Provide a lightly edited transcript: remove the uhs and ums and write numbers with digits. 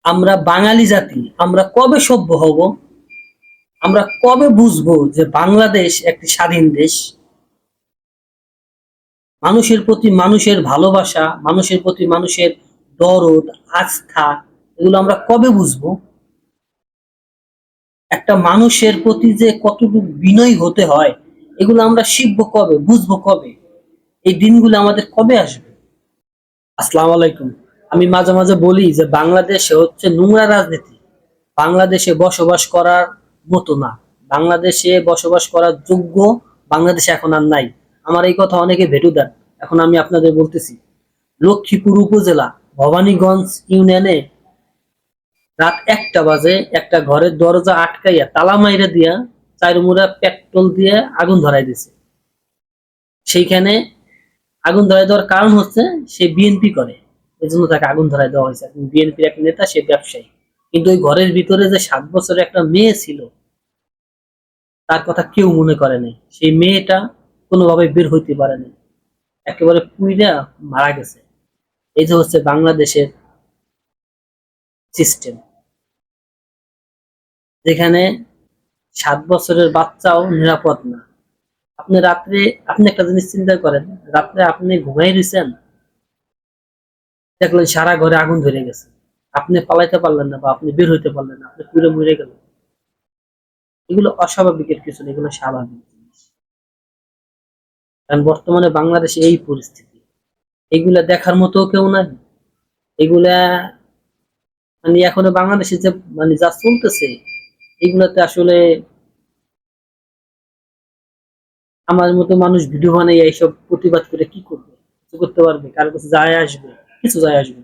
আমরা বাঙালি জাতি আমরা কবে সভ্য হব? আমরা কবে বুঝবো যে বাংলাদেশ একটি স্বাধীন দেশ? মানুষের প্রতি মানুষের ভালোবাসা, মানুষের প্রতি মানুষের দরদ, আস্থা, এগুলো আমরা কবে বুঝবো? একটা মানুষের প্রতি যে কতটুকু বিনয়ী হতে হয়, এগুলো আমরা শিখবো কবে, বুঝবো কবে? এই দিনগুলো আমাদের কবে আসবে? আসসালামু আলাইকুম। আমি মাঝে মাঝে বলি যে বাংলাদেশে হচ্ছে নোংরা রাজনীতি। বাংলাদেশে বসবাস করার মতো না। বাংলাদেশে বসবাস করার যোগ্য বাংলাদেশে এখন আর নাই। আমার এই কথা অনেকে ভেটু দেন। এখন আমি আপনাদের বলতেছি, লক্ষ্মীপুর উপজেলা ভবানীগঞ্জ ইউনিয়নে রাত ১টা বাজে একটা ঘরের দরজা আটকাইয়া তালা মাইরা দিয়া চাইরমুড়া পেট্রোল দিয়ে আগুন ধরাই দিছে। সেইখানে আগুন ধরাই দেওয়ার কারণ হচ্ছে সে বিএনপি করে, এই জন্য তাকে আগুন ধরাই দেওয়া হয়েছে। বিএনপির এক নেতা, সে ব্যবসায়ী। কিন্তু ওই ঘরের ভিতরে যে 7 বছরের একটা মেয়ে ছিল, তার কথা কেউ মনে করে নাই। সেই মেয়েটা কোনোভাবে বের হইতে পারে নাই, একেবারে পুইরা মারা গেছে। এই যে হচ্ছে বাংলাদেশের সিস্টেম, যেখানে 7 বছরের বাচ্চাও নিরাপদ না। আপনি রাত্রে, আপনি একটা জিনিস চিন্তা করেন, রাত্রে আপনি ঘুমাই রয়েছেন, দেখলেন সারা ঘরে আগুন ধরে গেছে, আপনি পালাইতে পারলেন না বা আপনি বের হইতে পারলেন না, আপনি পুরো মরে গেলেন। এগুলো অস্বাভাবিকের কিছু না, এগুলো স্বাভাবিক জিনিস। কারণ বর্তমানে বাংলাদেশে এই পরিস্থিতি, এগুলা দেখার মতো কেউ নাই। এগুলা মানে এখনো বাংলাদেশে যে মানে যা চলতেছে, এগুলাতে আসলে আমার মতো মানুষ ভিডিও বানাই এইসব প্রতিবাদ করে কি করবে? কিছু করতে পারবে? কারো কাছে যায় আসবে? কিছু যায় আসবে না।